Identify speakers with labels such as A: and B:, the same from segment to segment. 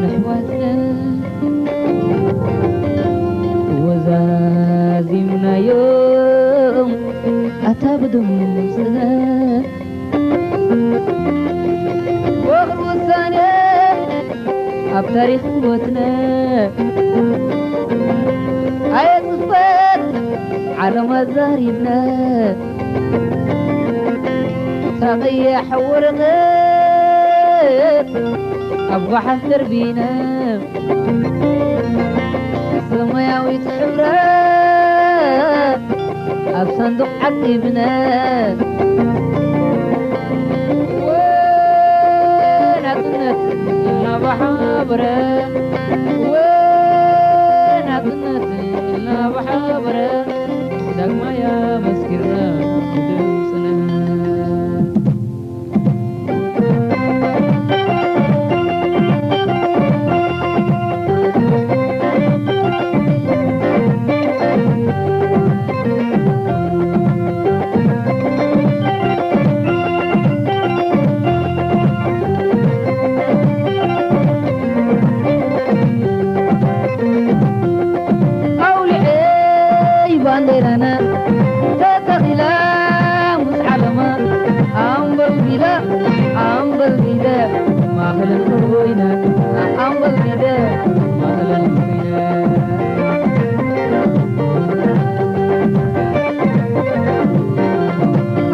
A: نحواتنا وزازمنا يوم أتبدو نفسنا وغر الثانية أبتاريخ قوتنا آية صفات على مزاربنا ساقية حور غير أبو حذر بينا سماوي تحبرا أبصندوق عقبنا وين أطنت إلا بحابرا وين أطنت إلا بحابرا دقما يا مسكرنا دوسنا بانديرنا تتغلا مسعلما أمبل بلا ما خلن كوينا أمبل بلا ما خلن كوينا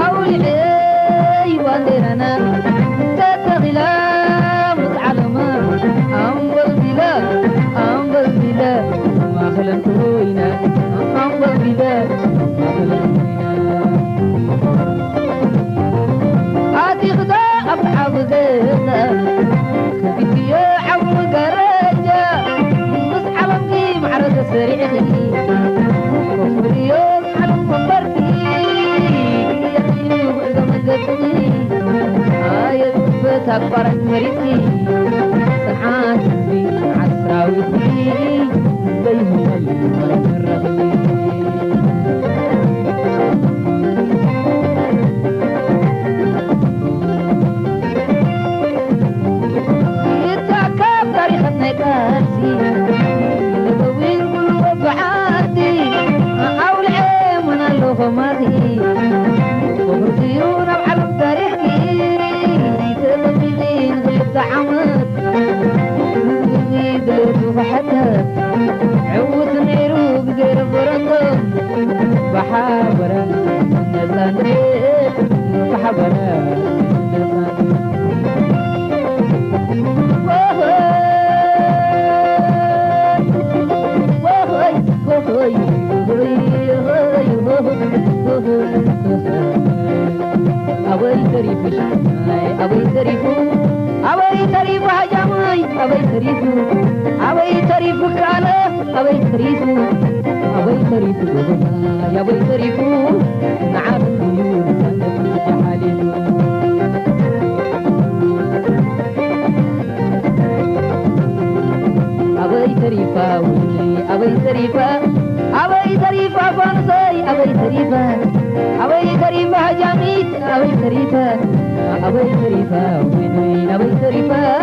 A: أولي بانديرنا تتغلا مسعلما أمبل بلا ما خلن كوينا أمبل بلا ما خلن كوينا آتي غدا أبحب ذهنا كبتي يا عم قرجة بس علمكي معرض سريعي وفري يوم علم مبرتي يحيي وإذا مدتني آية وفت أكبرت مريتي سنعات بي عسراوتي بيهم المرض الرغمي يتعكب تاريخنا كاسي نبوين كل وبعاتي أول عام وانا اللغماتي وبرزيون بعلم تاريخي تبقين غير دعمت دلت وفحتها عوت نيروك زير برندم بحابرا نزاني بحابرا نزاني أبي تريف هجامي أبي تريف كاله أبي تريف جبنا يا أبي تريف نعم الديون كانت جحالين أبي تريفا ولي أبي تريفا فانسي أبي تريفا هجاميت أبي تريفا وين أبي تريفا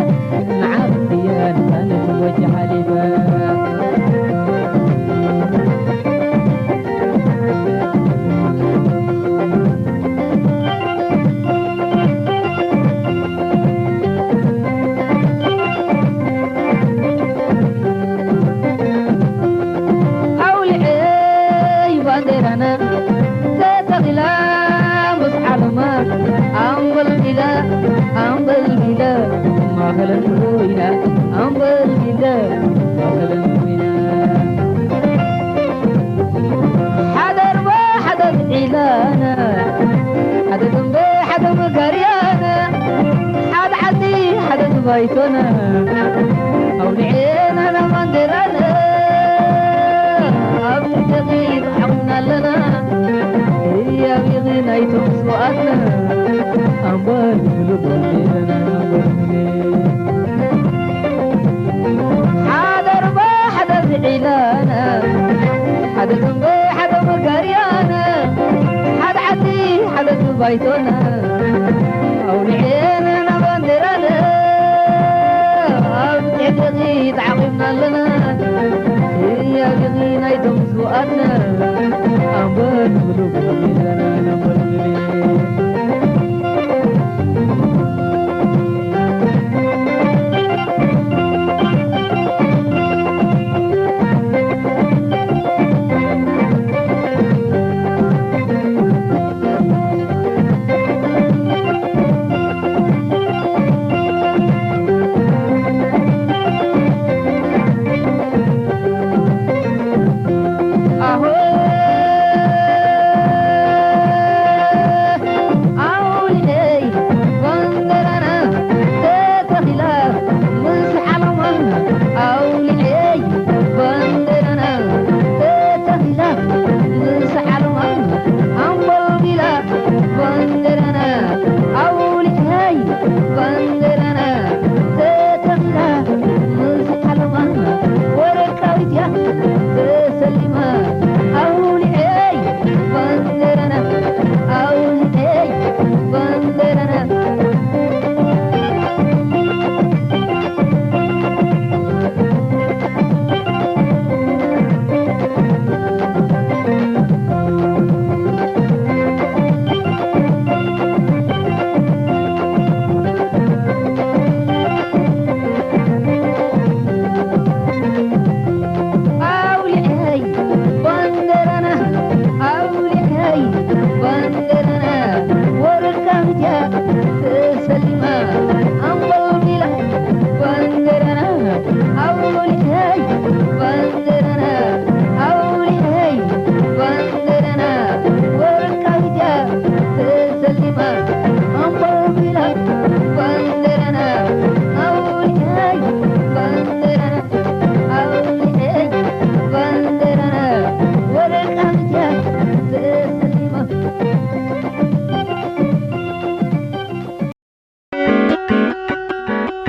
A: نعم الديان كانت وجحالين أمبل بلا ما خلن كوينا أمبل بلا ما خلن كوينا حدر ما حدر إلانا حدر بي حدر مقريانا حد عدي حدر بيتنا أو لعينا لمندرنا أبو تغيب حقنا لنا هي بيغينا يتوسوا أدنا أمبال بلدنا حادر ما حدا زعلانا حدا ذنبي حدا مقريانا حدا عدي حدا بيتنا أو لعينا بندرنا ኣለና ያግኒ ናይቶም ዝወኣትና ኣንበር ምሉክ ሚለና ነበር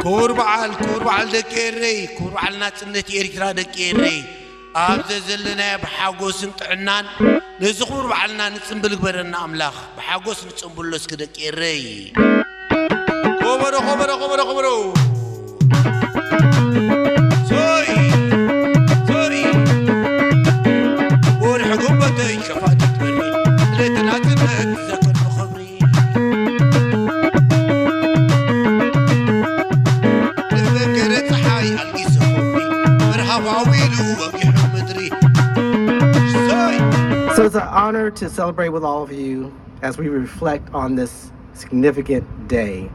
B: كور بعل دكيري كور بعلنا تنت إريترا دكيري أبز زلنا بحاجوس نطعنان نزخور بعلنا نتسنبل برنا أملاخ بحاجوس نتسنبلوس كدكيري خبرو سوري ورحقوبتي شفاتي تبني ليتنا تذكر خبري ذكرت حي القيس خبري مرحبا ويلو وكيحو مدري
C: So it's an honor to celebrate with all of you as we reflect on this significant day.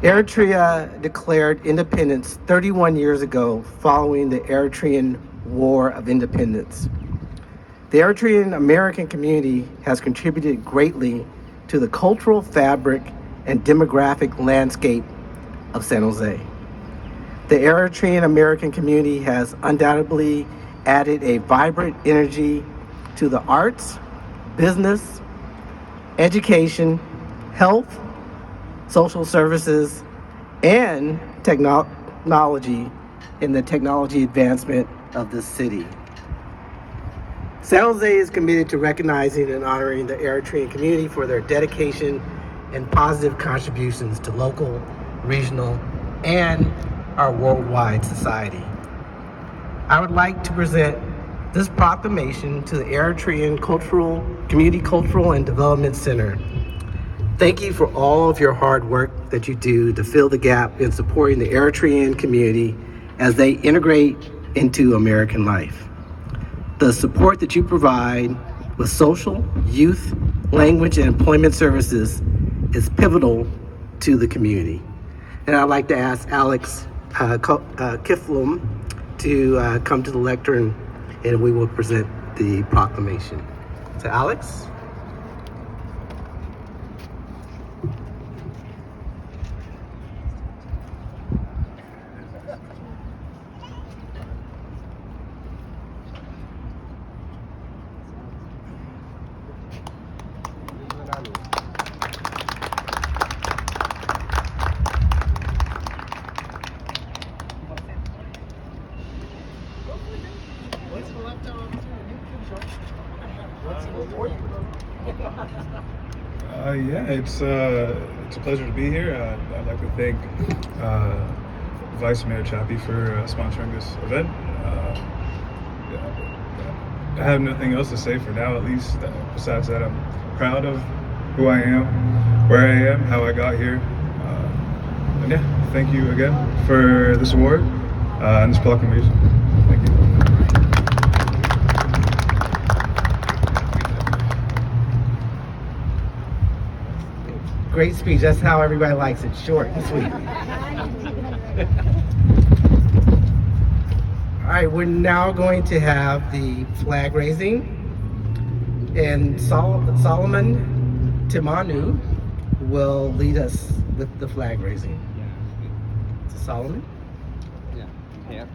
C: Eritrea declared independence 31 years ago following the Eritrean War of Independence. The Eritrean American community has contributed greatly to the cultural fabric and demographic landscape of San Jose. The Eritrean American community has undoubtedly added a vibrant energy to the arts, business, education, health, social services, and technology in the technology advancement of the city. San Jose is committed to recognizing and honoring the Eritrean community for their dedication and positive contributions to local, regional, and our worldwide society. I would like to present this proclamation to the Eritrean Community Cultural and Development Center. Thank you for all of your hard work that you do to fill the gap in supporting the Eritrean community as they integrate into American life. The support that you provide with social, youth, language, and employment services is pivotal to the community. And I'd like to ask Alex Kiflum to come to the lectern and we will present the proclamation. So Alex?
D: Yeah, it's a pleasure to be here. I'd like to thank Vice Mayor Chappie for sponsoring this event. I have nothing else to say for now, at least, besides that I'm proud of who I am, where I am, how I got here. And yeah, thank you again for this award and this proclamation. Thank you.
C: Great speech. That's how everybody likes it. Short and sweet. All right, we're now going to have the flag raising, and Solomon Timanu will lead us with the flag raising. So Solomon?
A: Yeah.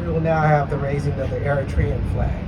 C: We will now have the raising of the Eritrean flag.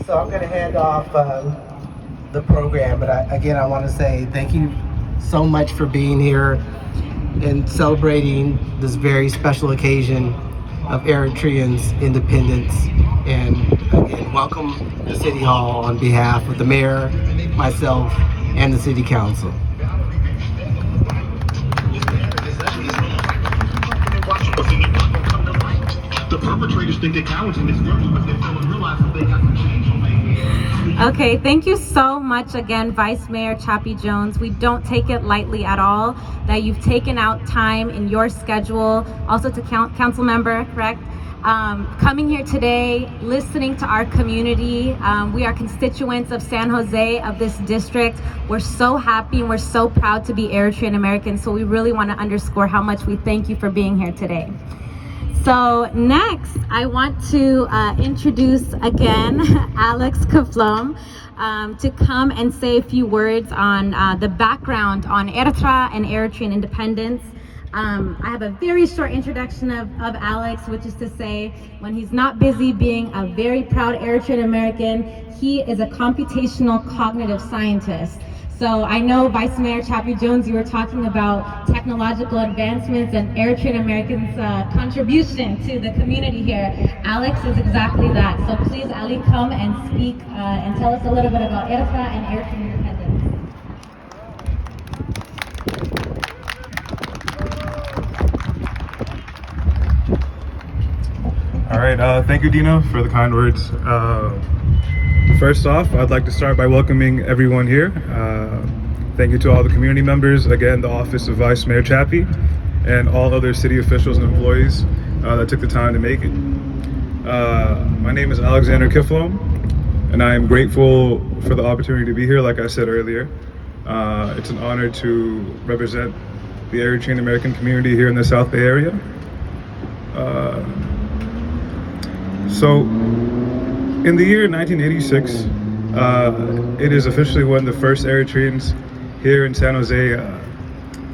C: So I'm going to hand off the program, but I want to say thank you so much for being here and celebrating this very special occasion of Eritreans' independence. And again, welcome to City Hall on behalf of the mayor, myself, and the City Council.
E: The perpetrators think they're cowards in this world, but they fail to realize that they got to change.
F: Okay, thank you so much again, Vice Mayor Chappie Jones. We don't take it lightly at all that you've taken out time in your schedule, also to council member, correct? Coming here today, listening to our community. We are constituents of San Jose, of this district. We're so happy and we're so proud to be Eritrean Americans, so we really want to underscore how much we thank you for being here today. So next, I want to introduce again Alex Kaflom to come and say a few words on the background on Eritrea and Eritrean independence. I have a very short introduction of Alex, which is to say, when he's not busy being a very proud Eritrean American, he is a computational cognitive scientist. So I know Vice Mayor Chappie Jones, you were talking about technological advancements and Eritrean Americans' contribution to the community here. Alex is exactly that. So please, Ali, come and speak and tell us a little bit about Eritrea and Eritrean independence.
D: All right, thank you, Dina, for the kind words. First off, I'd like to start by welcoming everyone here. Thank you to all the community members, again, the Office of Vice Mayor Chappie, and all other city officials and employees that took the time to make it. My name is Alexander Kiflom, and I am grateful for the opportunity to be here, like I said earlier. It's an honor to represent the Eritrean American community here in the South Bay area. So, in the year 1986, it is officially when the first Eritreans here in San Jose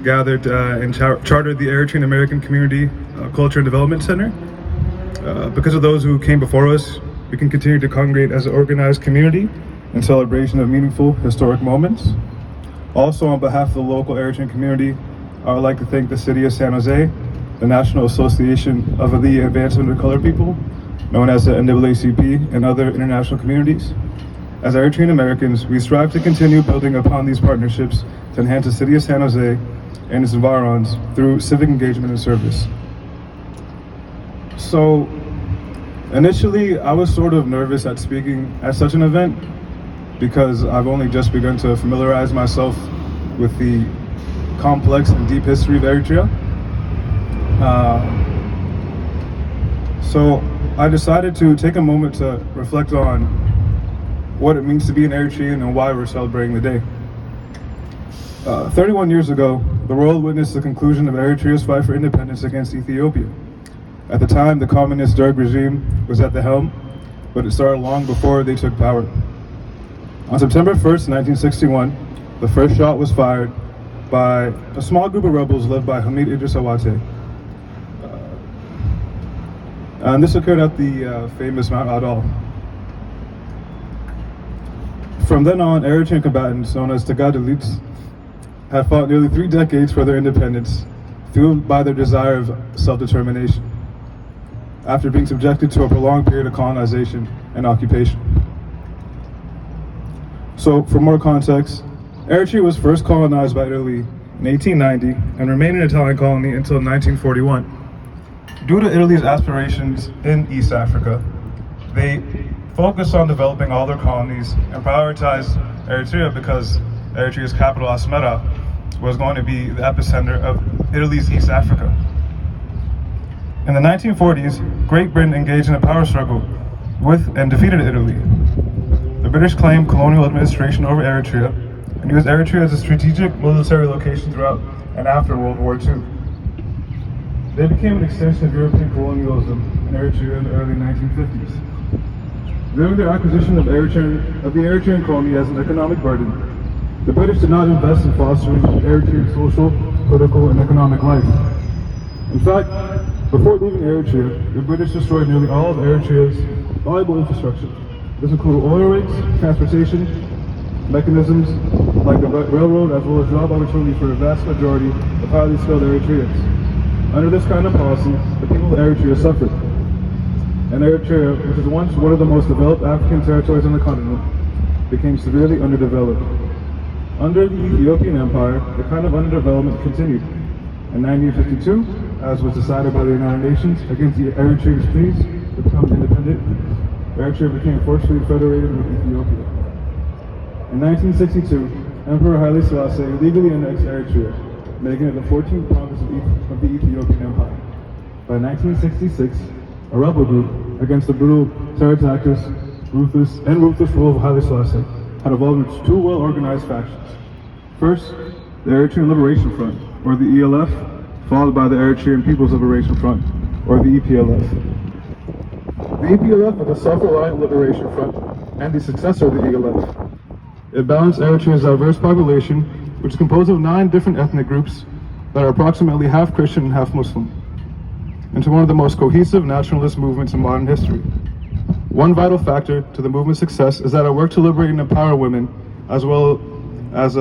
D: gathered and chartered the Eritrean American Community Culture and Development Center. Because of those who came before us, we can continue to congregate as an organized community in celebration of meaningful historic moments. Also, on behalf of the local Eritrean community, I would like to thank the City of San Jose, the National Association of the Advancement of Colored People, known as the NAACP, and other international communities. As Eritrean Americans, we strive to continue building upon these partnerships to enhance the City of San Jose and its environs through civic engagement and service. So, initially, I was sort of nervous at speaking at such an event because I've only just begun to familiarize myself with the complex and deep history of Eritrea. So I decided to take a moment to reflect on what it means to be an Eritrean and why we're celebrating the day. 31 years ago, the world witnessed the conclusion of Eritrea's fight for independence against Ethiopia. At the time, the communist Derg regime was at the helm, but it started long before they took power. On September 1st, 1961, the first shot was fired by a small group of rebels led by Hamid Idris Awate. And this occurred at the famous Mount Adal. From then on, Eritrean combatants, known as Tagadalites, have fought nearly 3 decades for their independence, fueled by their desire of self-determination, after being subjected to a prolonged period of colonization and occupation. So, for more context, Eritrea was first colonized by Italy in 1890 and remained an Italian colony until 1941. Due to Italy's aspirations in East Africa, they focused on developing all their colonies and prioritized Eritrea because Eritrea's capital, Asmara, was going to be the epicenter of Italy's East Africa. In the 1940s, Great Britain engaged in a power struggle with and defeated Italy. The British claimed colonial administration over Eritrea and used Eritrea as a strategic military location throughout and after World War II. They became an extension of European colonialism in Eritrea in the early 1950s. Viewing their acquisition of the Eritrean colony as an economic burden, the British did not invest in fostering Eritrean social, political, and economic life. In fact, before leaving Eritrea, the British destroyed nearly all of Eritrea's valuable infrastructure, This included oil rigs, transportation mechanisms like the railroad, as well as job opportunity for a vast majority of highly skilled Eritreans. Under this kind of policy, the people of Eritrea suffered. And Eritrea, which was once one of the most developed African territories on the continent, became severely underdeveloped. Under the Ethiopian Empire, the kind of underdevelopment continued. In 1952, as was decided by the United Nations against the Eritrean's pleas to become independent, Eritrea became forcefully federated with Ethiopia. In 1962, Emperor Haile Selassie legally annexed Eritrea, making it the 14th province of the Ethiopian Empire. By 1966, a rebel group against the brutal pterodactyls, ruthless rule of Haile Selassie had evolved into two well-organized factions. First, the Eritrean Liberation Front, or the ELF, followed by the Eritrean People's Liberation Front, or the EPLF. The EPLF was a self-reliant liberation front and the successor of the ELF. It balanced Eritrea's diverse population, which is composed of 9 different ethnic groups that are approximately half Christian and half Muslim, into one of the most cohesive nationalist movements in modern history. One vital factor to the movement's success is that it worked to liberate and empower women, as well as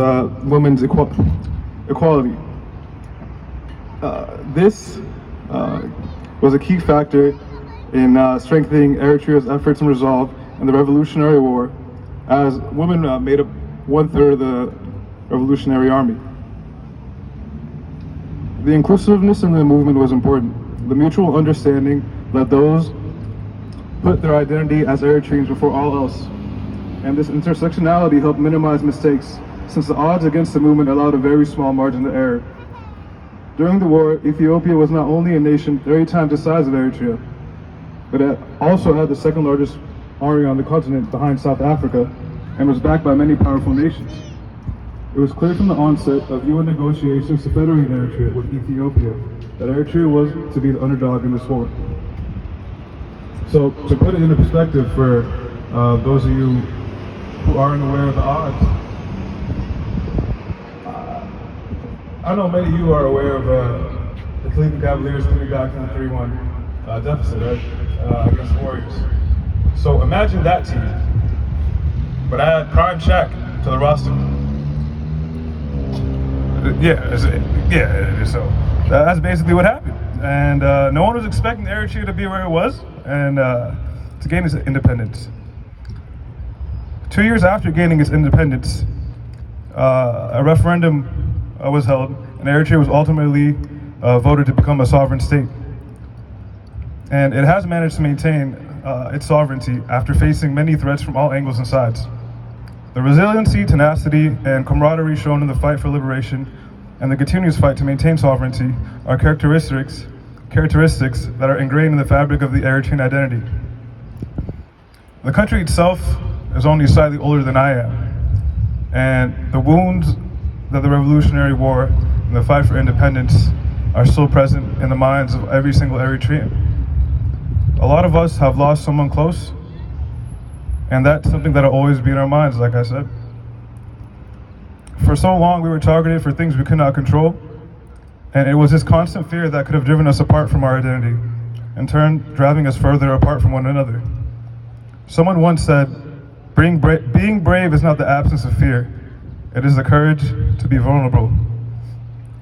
D: women's equality. This was a key factor in strengthening Eritrea's efforts and resolve in the Revolutionary War, as women made up 1/3 of the Revolutionary Army. The inclusiveness in the movement was important. The mutual understanding that those put their identity as Eritreans before all else. And this intersectionality helped minimize mistakes, since the odds against the movement allowed a very small margin of error. During the war, Ethiopia was not only a nation 30 times the size of Eritrea, but it also had the second largest army on the continent behind South Africa, and was backed by many powerful nations. It was clear from the onset of UN negotiations to federate Eritrea with Ethiopia that Eritrea was to be the underdog in this war. So, to put it into perspective for those of you who aren't aware of the odds, I know many of you are aware of the Cleveland Cavaliers coming back from the 3-1 deficit, right, against the Warriors. So imagine that team, but add Prime Shaq to the roster. So that's basically what happened. And no one was expecting Eritrea to be where it was and to gain its independence. 2 years after gaining its independence, a referendum was held, and Eritrea was ultimately voted to become a sovereign state. And it has managed to maintain its sovereignty after facing many threats from all angles and sides. The resiliency, tenacity, and camaraderie shown in the fight for liberation and the continuous fight to maintain sovereignty are characteristics that are ingrained in the fabric of the Eritrean identity. The country itself is only slightly older than I am, and the wounds that the Revolutionary War and the fight for independence are still present in the minds of every single Eritrean. A lot of us have lost someone close, and that's something that'll always be in our minds, like I said. For so long, we were targeted for things we could not control, and it was this constant fear that could have driven us apart from our identity, in turn, driving us further apart from one another. Someone once said, being brave is not the absence of fear, it is the courage to be vulnerable.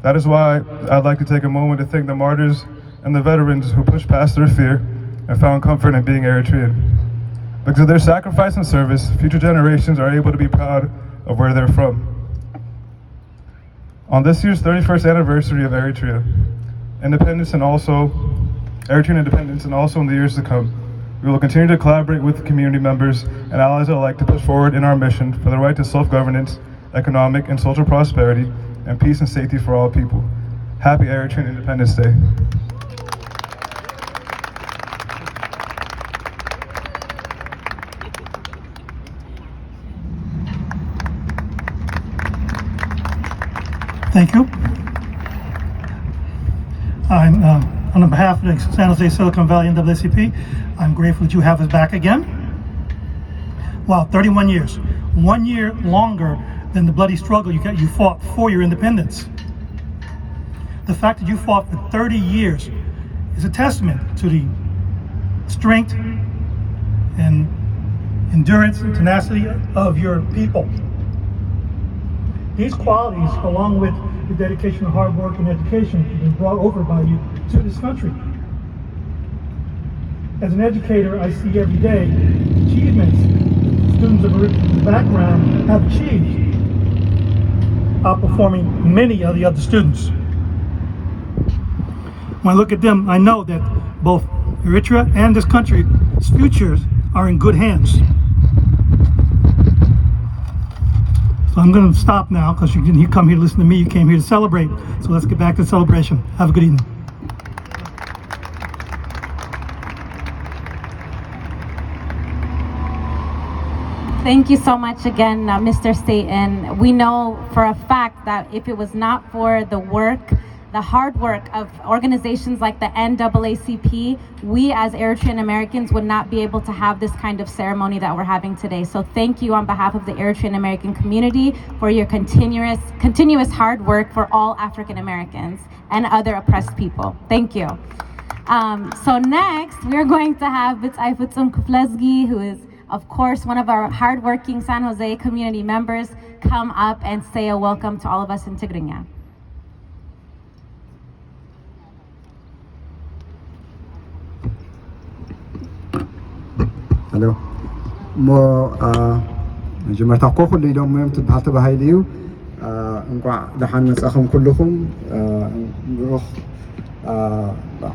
D: That is why I'd like to take a moment to thank the martyrs and the veterans who pushed past their fear and found comfort in being Eritrean. Because of their sacrifice and service, future generations are able to be proud of where they're from. On this year's 31st anniversary of Eritrea independence, and also Eritrean independence, and also in the years to come, we will continue to collaborate with community members and allies alike to push forward in our mission for the right to self-governance, economic and social prosperity, and peace and safety for all people. Happy Eritrean Independence Day.
G: Thank you. I'm on behalf of the San Jose Silicon Valley NAACP, I'm grateful that you have us back again. Wow, 31 years. 1 year longer than the bloody struggle you fought for your independence. The fact that you fought for 30 years is a testament to the strength and endurance, and tenacity of your people. These qualities, along with the dedication to hard work and education, have been brought over by you to this country. As an educator, I see every day achievements students of Eritrean background have achieved, outperforming many of the other students. When I look at them, I know that both Eritrea and this country's futures are in good hands. So I'm going to stop now because you didn't come here to listen to me, you came here to celebrate. So let's get back to the celebration. Have a good evening.
F: Thank you so much again, Mr. Staten. We know for a fact that if it was not for the work, the hard work of organizations like the NAACP, we as Eritrean Americans would not be able to have this kind of ceremony that we're having today. So thank you on behalf of the Eritrean American community for your continuous hard work for all African Americans and other oppressed people. Thank you. So next, we're going to have Bitzai Futsum Kuflesgi, who is of course one of our hardworking San Jose community members, come up and say a welcome to all of us in Tigrinya.
H: Hello. Mo مجمرتا كوخل اللي يوم يوم تبحث بهايليو انقع دحن مساخم كلكم نروح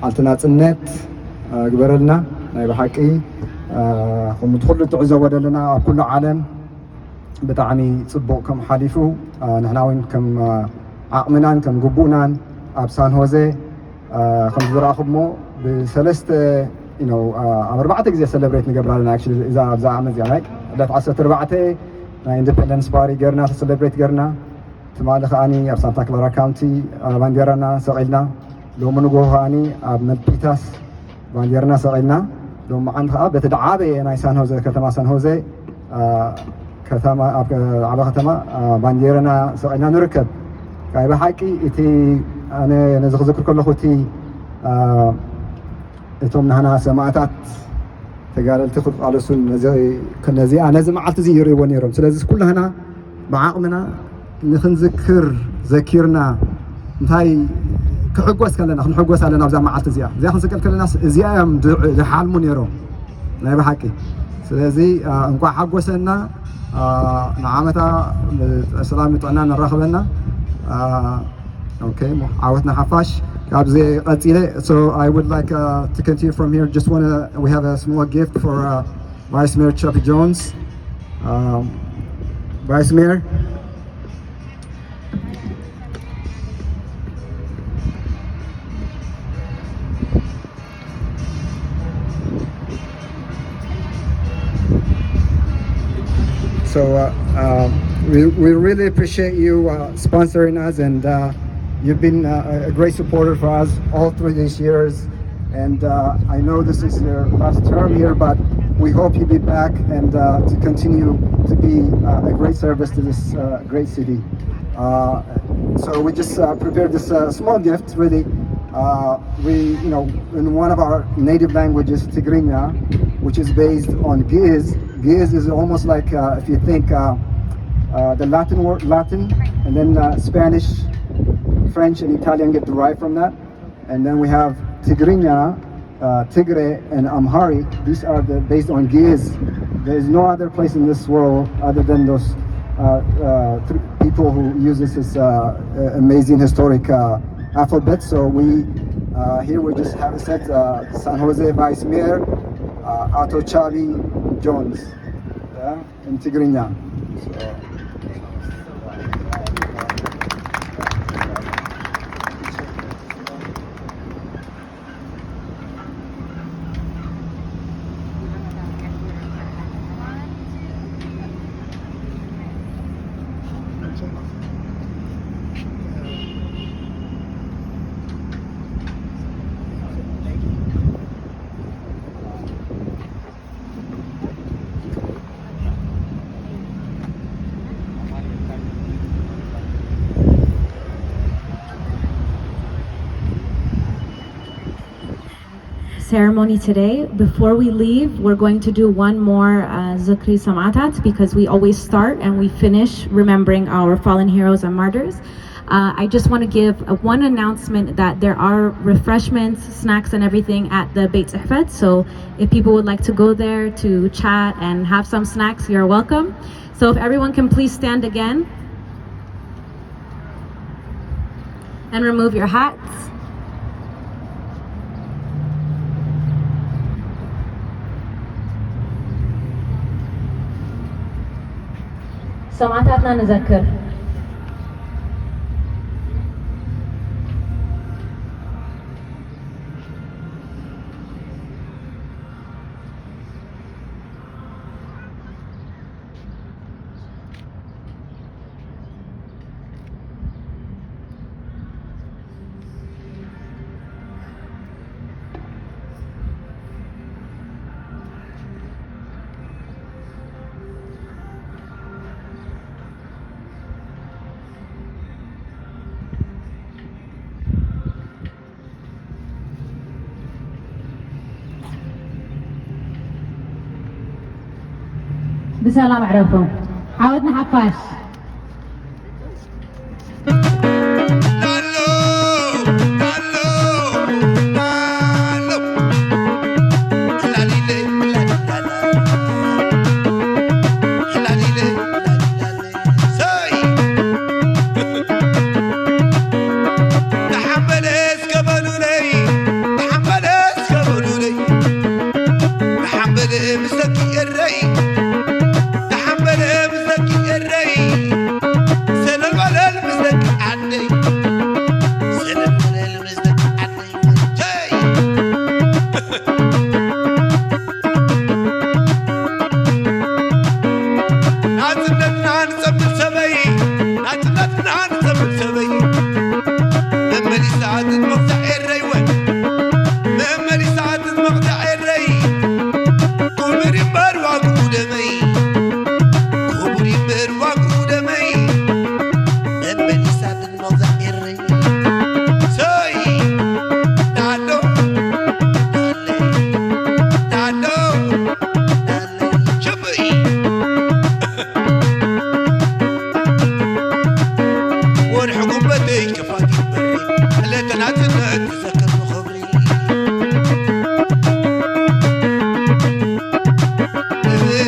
H: علتنا صنت جبرلنا ناي بحقي هم تدخلوا تعزوا ودلنا كل عالم بتعني صبوا كم حليفو نحن وين كم عقمنا كم جبونا أبسان هوزي كم زراخب مو بثلاثة عم 4 جزء celebrate نقبل لنا actually إذا أبزع عمز يعني لا تعصت 4 independence party قرنا celebrate قرنا تمالخ أني أبسان تاكلارا كاونتي بانديرنا سعيدنا لو منوجوه أني أبن بيتاس بانديرنا سعيدنا لو ما عندها بتدعابي أنا سان هوزي كتما سان هوزي كتما عبا كتما بانديرنا سعيدنا نركب كاي بحكي إتي أنا نذكر كل أخوتي إتهم نحنا سماعات تقال تخط على سن زي كنا زي أنا زي ما عرفت زي يري ونيرم سلازم كلها هنا معاقمنا نخنذكر ذكرنا نتاي كحقوس كلنا خنحقوس علينا بزاف ما عرفت زي خنسكل كل الناس زيام لحال منيرو لا بحكي سلازي انقوا حقوسنا نعامتا السلام يطعنا نراخبنا okay عاوتنا حفاش so I would like to continue from here. Just we have a small gift for Vice Mayor Chappie Jones. Vice Mayor. So we really appreciate you sponsoring us, and you've been a great supporter for us all through these years, and I know this is your last term here, but we hope you'll be back and to continue to be a great service to this great city. So we just prepared this small gift, really. We, in one of our native languages, Tigrinya, which is based on Giz. Giz is almost like, if you think the Latin word, Latin, and then Spanish, French and Italian get derived from that. And then we have Tigrinya, Tigre and Amharic. These are based on Giz. There is no other place in this world other than those people who use this as amazing historic alphabet. So here we just have set San Jose Vice Mayor Ato Chappie Jones in Tigrinya. So,
F: ceremony today. Before we leave, we're going to do one more Zikri Samatat, because we always start and we finish remembering our fallen heroes and martyrs. I just want to give one announcement that there are refreshments, snacks, and everything at the Beit Ihfad. So if people would like to go there to chat and have some snacks, you're welcome. So if everyone can please stand again and remove your hats. سمعتنا نذكر. بسلام عرفوا عاودنا حفاش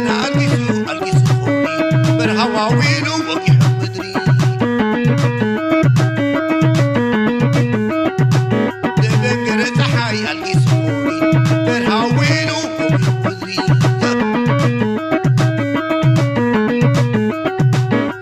B: I'll give you, I'll give you, but how are we doing?